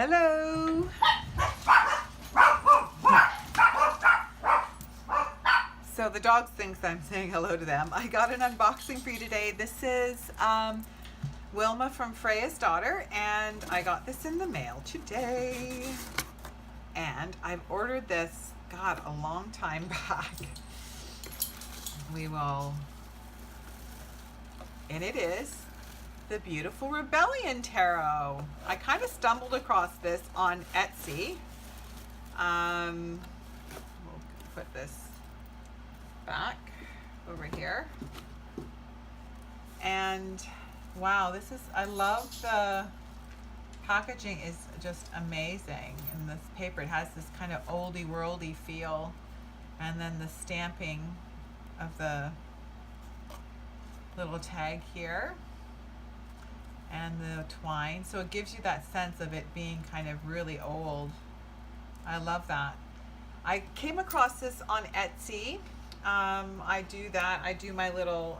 Hello. So the dog thinks I'm saying hello to them. I got an unboxing for you today. This is Wilma from Freyja's daughter, and I got this in the mail today. And I've ordered this, God, a long time back. And it is the Beautiful Rebellion Tarot. I kind of stumbled across this on Etsy. We'll put this back over here. And wow, this is, I love the packaging, is just amazing. And this paper, it has this kind of oldie worldy feel. And then the stamping of the little tag here. And the twine, so it gives you that sense of it being kind of really old. I love that. I came across this on Etsy. I do that. I do my little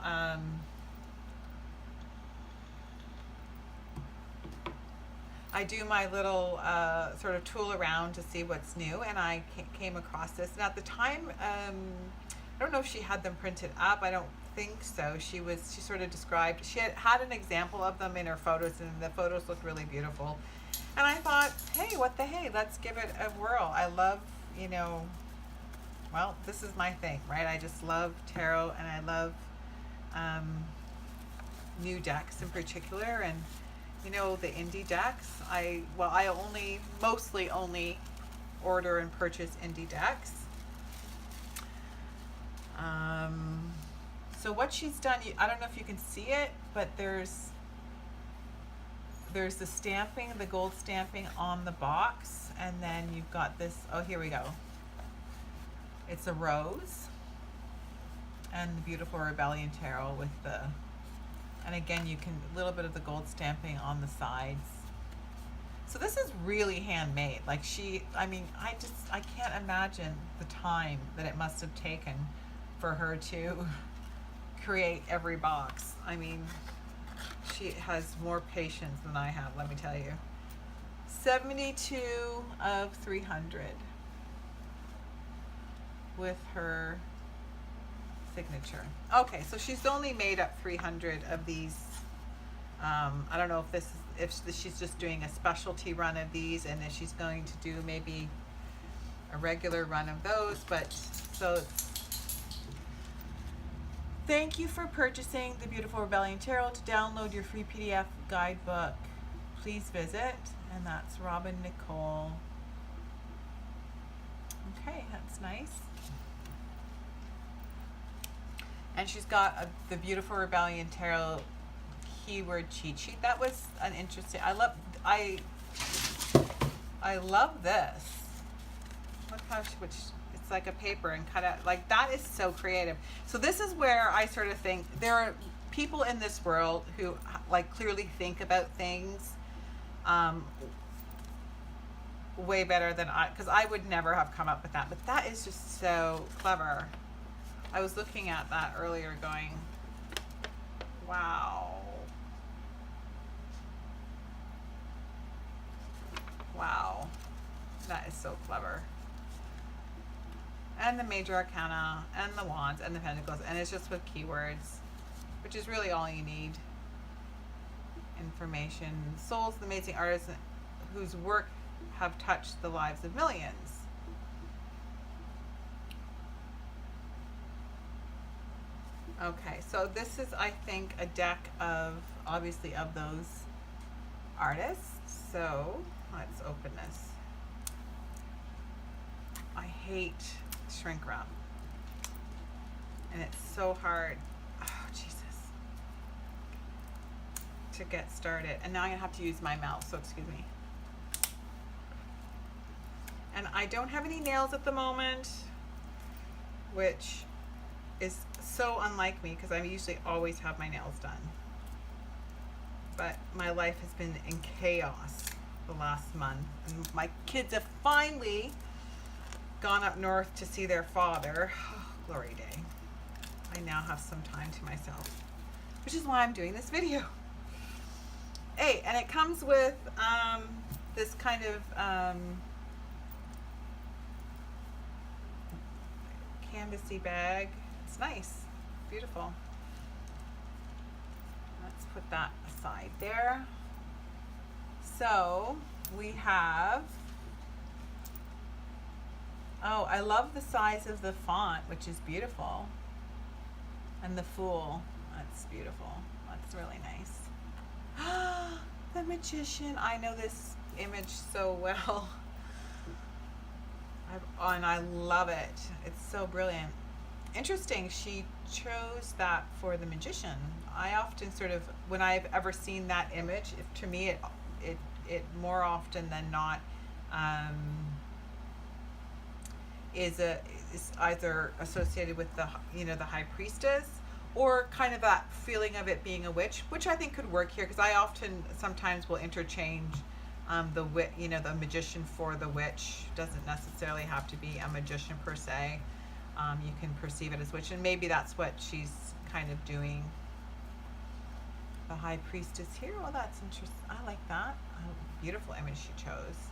sort of tool around to see what's new, and I came across this. And at the time, I don't know if she had them printed up. I don't think so. She sort of described, she had an example of them in her photos, and the photos looked really beautiful. And I thought, hey, what the hey, let's give it a whirl. I love, well, this is my thing, right? I just love tarot, and I love new decks in particular, and the indie decks. I mostly only order and purchase indie decks. So what she's done, I don't know if you can see it, but there's the stamping, the gold stamping on the box, and then you've got this, oh, here we go. It's a rose, and the Beautiful Rebellion Tarot with the, and again, you can, a little bit of the gold stamping on the sides. So this is really handmade. Like I can't imagine the time that it must have taken for her to create every box. I mean, she has more patience than I have, let me tell you. 72 of 300 with her signature. Okay, so she's only made up 300 of these. I don't know if she's just doing a specialty run of these, and if she's going to do maybe a regular run of those, but so thank you for purchasing the Beautiful Rebellion Tarot. To download your free PDF guidebook, please visit, and that's Robin Nicole. Okay, that's nice. And she's got the Beautiful Rebellion Tarot keyword cheat sheet. That was an interesting, I love this. Look how it's like a paper and cut out, like that is so creative. So this is where I sort of think there are people in this world who like clearly think about things way better than because I would never have come up with that, but that is just so clever. I was looking at that earlier going, wow. Wow, that is so clever. And the major arcana, and the wands, and the pentacles, and it's just with keywords, which is really all you need. Information. Souls, the amazing artists whose work have touched the lives of millions. Okay, so this is, I think, a deck of, obviously, of those artists. So let's open this. I hate shrink wrap, and it's so hard, oh Jesus, to get started. And now I'm gonna have to use my mouth, so excuse me. And I don't have any nails at the moment, which is so unlike me because I usually always have my nails done. But my life has been in chaos the last month, and my kids have finally gone up north to see their father. Oh, glory day. I now have some time to myself, which is why I'm doing this video. Hey, and it comes with this kind of canvasy bag. It's nice, beautiful. Let's put that aside there. So we have, oh, I love the size of the font, which is beautiful. And the Fool, that's beautiful. That's really nice. The Magician, I know this image so well. And I love it. It's so brilliant. Interesting, she chose that for the Magician. I often sort of, when I've ever seen that image, to me it more often than not is either associated with the the High Priestess, or kind of that feeling of it being a witch, which I think could work here, because I often sometimes will interchange the magician for the witch. Doesn't necessarily have to be a magician per se. You can perceive it as witch, and maybe that's what she's kind of doing. The High Priestess here. Well, that's interesting. I like that. Beautiful image she chose.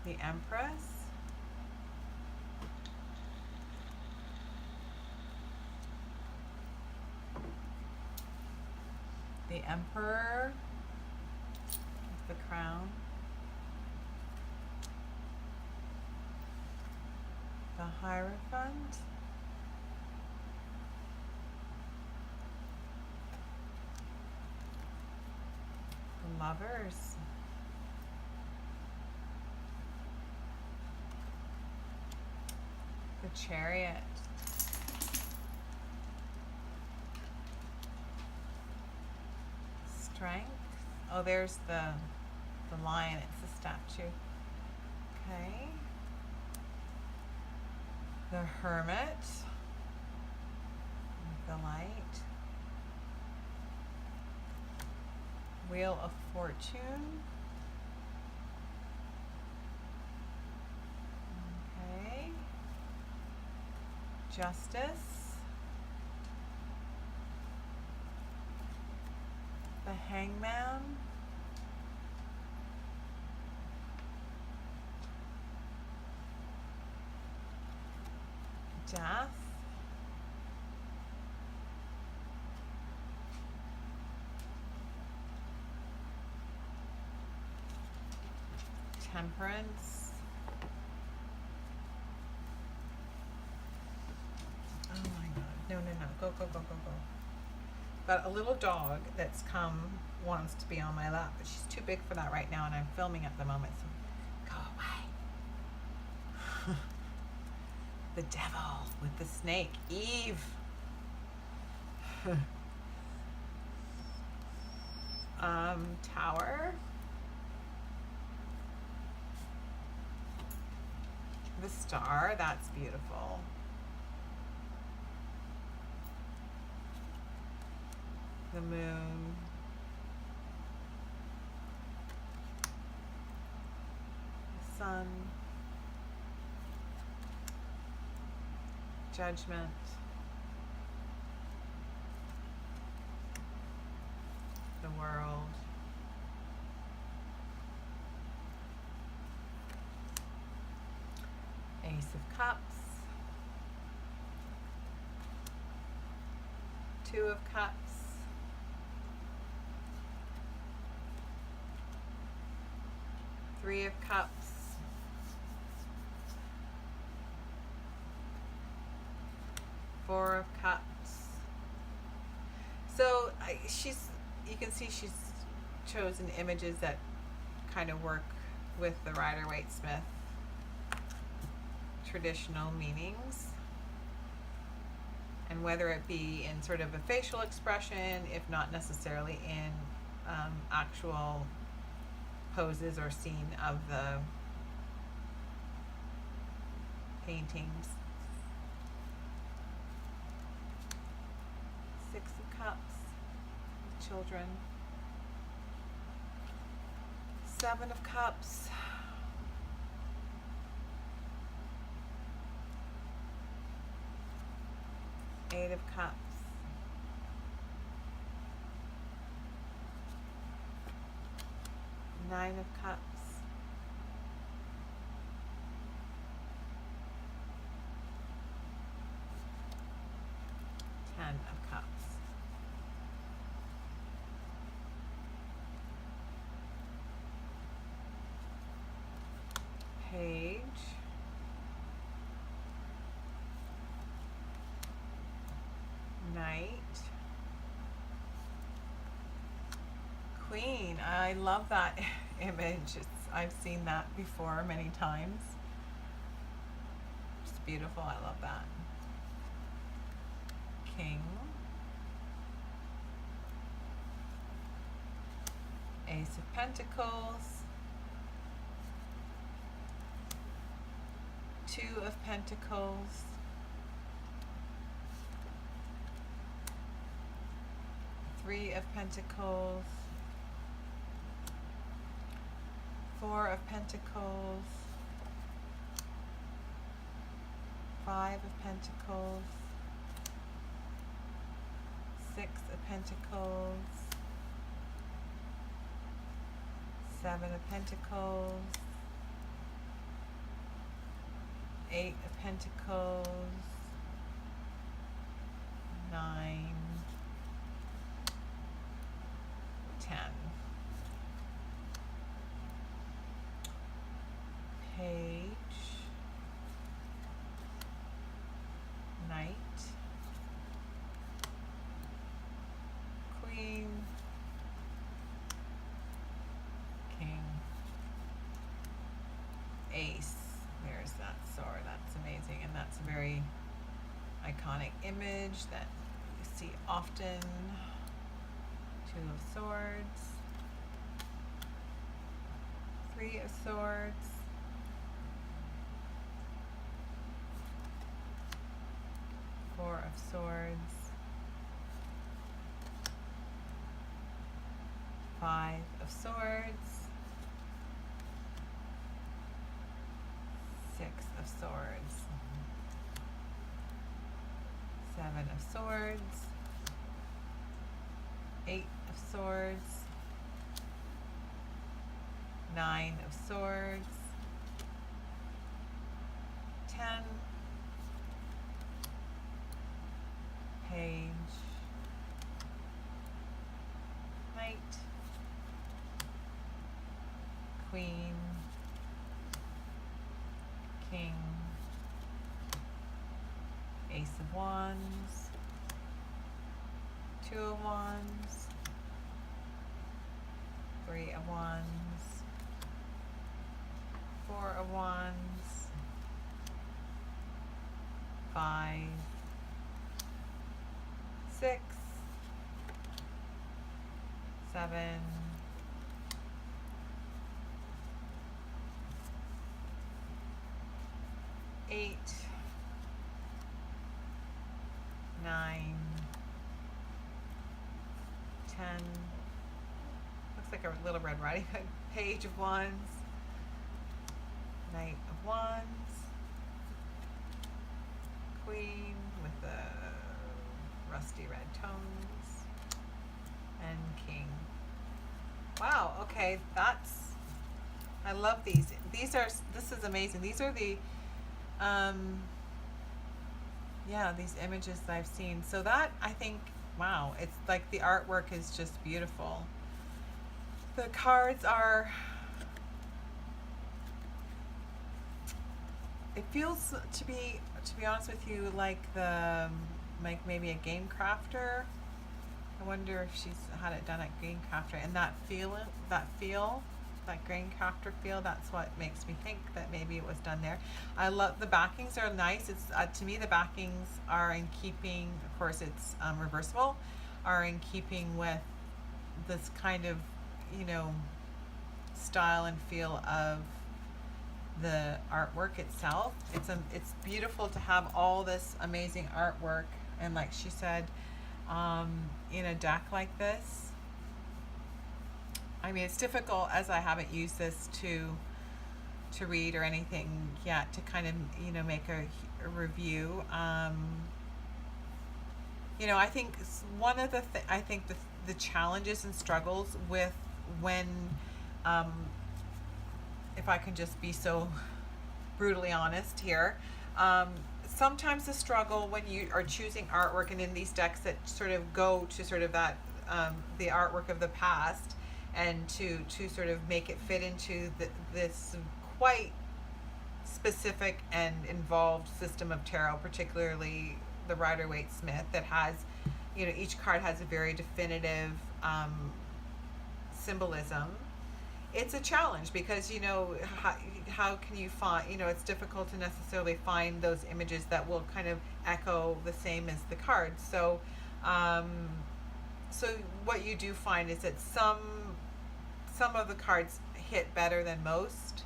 The Empress. The Emperor. The crown. The Hierophant. The Lovers. The Chariot. Strength. Oh, there's the lion. It's the statue. Okay. The Hermit. The Light. Wheel of Fortune. Okay. Justice. The Hangman. Death. Temperance. Oh my God. No. Go. Got a little dog that's wants to be on my lap, but she's too big for that right now, and I'm filming at the moment, so go away. The Devil with the snake. Eve. Tower. The Star. That's beautiful. The Moon. The Sun. Judgment. The World. Ace of Cups. Two of Cups. Three of Cups. Four of Cups. So you can see she's chosen images that kind of work with the Rider-Waite-Smith traditional meanings, and whether it be in sort of a facial expression, if not necessarily in actual poses or scene of the paintings. Six of Cups, children. Seven of Cups. Eight of Cups. Nine of Cups. Ten of Cups. Page. Knight. Queen. I love that image. I've seen that before many times. It's beautiful. I love that. King. Ace of Pentacles. Two of Pentacles. Three of Pentacles. Four of Pentacles. Five of Pentacles. Six of Pentacles. Seven of Pentacles. Eight of Pentacles. Nine. 10. Page. Knight. Queen. King. Ace. There's that sword. That's amazing, and that's a very iconic image that you see often. Two of Swords. Three of Swords. Four of Swords. Five of Swords. Six of Swords. Seven of Swords. Eight of Swords. Nine of Swords. 10. Page. Knight. Queen. King. Ace of Wands. Two of Wands. Three of Wands. Four of Wands. Five. Six. Seven. Eight. Nine. 10. Looks like a little Red Riding Hood. Page of Wands. Knight of Wands. Queen with the rusty red tones. And King. Wow, okay, I love these. This is amazing. These are the, yeah, these images that I've seen. So that, I think, wow, it's like the artwork is just beautiful. The cards are, it feels to be honest with you, like maybe a game crafter. I wonder if she's had it done at Green Crafter, and that Green Crafter feel, that's what makes me think that maybe it was done there. I love the backings are nice. It's to me the backings are in keeping, of course it's reversible, are in keeping with this kind of, you know, style and feel of the artwork itself. It's beautiful to have all this amazing artwork, and like she said, in a deck like this. I mean, it's difficult, as I haven't used this to read or anything yet, to kind of, you know, make a review. You know, I think one of the challenges and struggles with when Um, if I can just be so brutally honest here. Sometimes the struggle when you are choosing artwork, and in these decks that sort of go to sort of that the artwork of the past, and to sort of make it fit into this quite specific and involved system of tarot, particularly the Rider-Waite-Smith, that has, you know, each card has a very definitive symbolism. It's a challenge because, you know, how can you find, you know, it's difficult to necessarily find those images that will kind of echo the same as the cards. So so what you do find is that some of the cards hit better than most,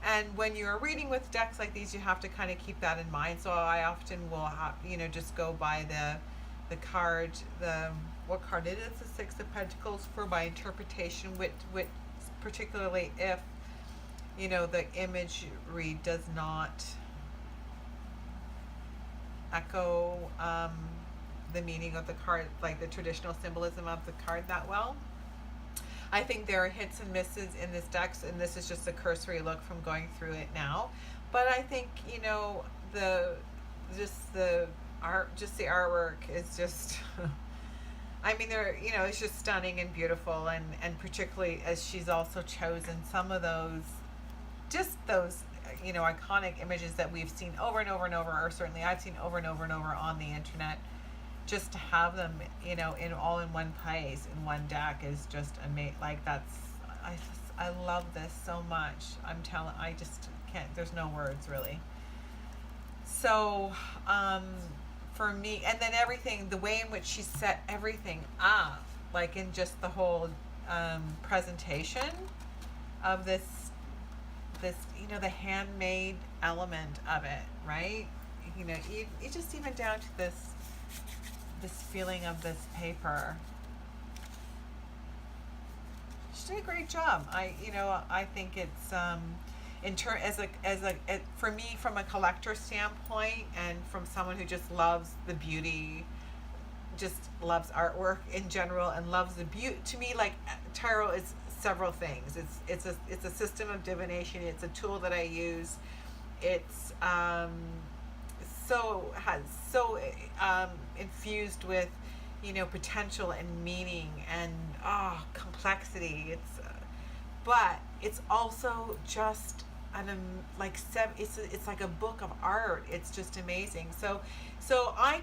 and when you're reading with decks like these, you have to kind of keep that in mind. So I often will have, you know, just go by the card, what card it is, the Six of Pentacles, for my interpretation, which particularly if, you know, the imagery does not echo the meaning of the card, like the traditional symbolism of the card, that well. I think there are hits and misses in this deck, and this is just a cursory look from going through it now. But I think, you know, the artwork is just I mean, you know, it's just stunning and beautiful, and particularly as she's also chosen some of those, just those, you know, iconic images that we've seen over and over and over, or certainly I've seen over and over and over on the internet. Just to have them, you know, all in one place, in one deck, is just amazing. Like, I love this so much. I just can't, there's no words really. So, for me, and then everything, the way in which she set everything up, like in just the whole presentation of this, you know, the handmade element of it, right? You know, it just even down to this feeling of this paper. She did a great job. I think it's for me, from a collector standpoint, and from someone who just loves the beauty, just loves artwork in general, and loves the beauty. To me, like, tarot is several things. It's a system of divination. It's a tool that I use. It's infused with, you know, potential and meaning and complexity. But it's also just it's like a book of art. It's just amazing. So I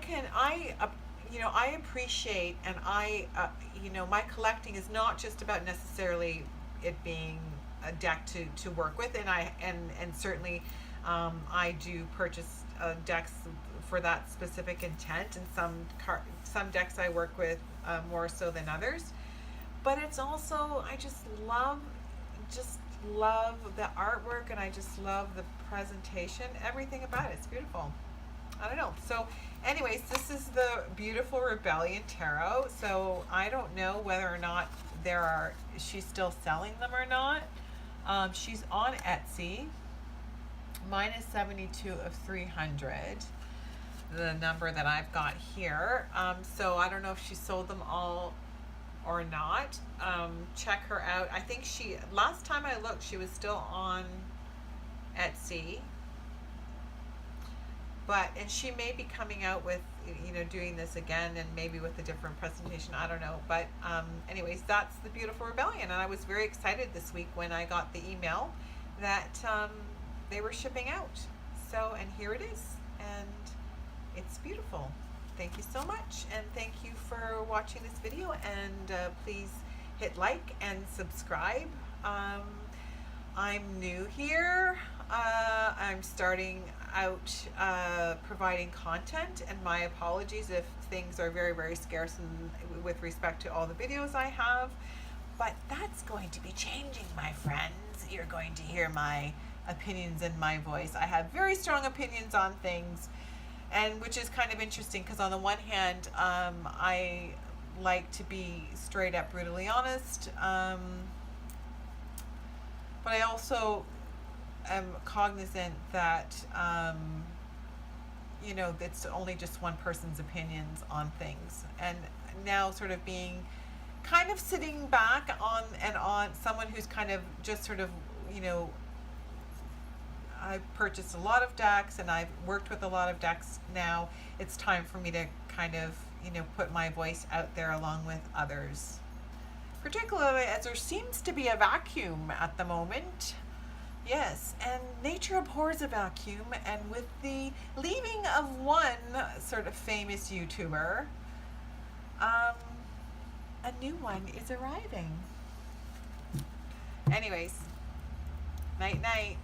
appreciate, and my collecting is not just about necessarily it being a deck to work with, and certainly I do purchase decks for that specific intent, and some decks I work with more so than others. But it's also, I just love the artwork, and I just love the presentation, everything about it. It's beautiful. I don't know. So anyways, this is the beautiful Rebellion Tarot. So I don't know whether or not she's still selling them or not. She's on Etsy. Mine is 72 of 300, the number that I've got here. So I don't know if she sold them all or not. Check her out. I think last time I looked, she was still on Etsy. And she may be coming out with, you know, doing this again, and maybe with a different presentation. I don't know. But anyways, that's the beautiful Rebellion. And I was very excited this week when I got the email that they were shipping out. So, and here it is. And it's beautiful. Thank you so much, and thank you for watching this video, and please hit like and subscribe. I'm new here. I'm starting out providing content, and my apologies if things are very, very scarce with respect to all the videos I have, but that's going to be changing, my friends. You're going to hear my opinions and my voice. I have very strong opinions on things, and which is kind of interesting, because on the one hand, I like to be straight up brutally honest, but I also am cognizant that you know, it's only just one person's opinions on things. And now, sort of being kind of sitting back on someone who's kind of just sort of, you know, I've purchased a lot of decks and I've worked with a lot of decks now. It's time for me to kind of, you know, put my voice out there along with others. Particularly as there seems to be a vacuum at the moment. Yes, and nature abhors a vacuum, and with the leaving of one sort of famous YouTuber, a new one is arriving. Anyways, night night.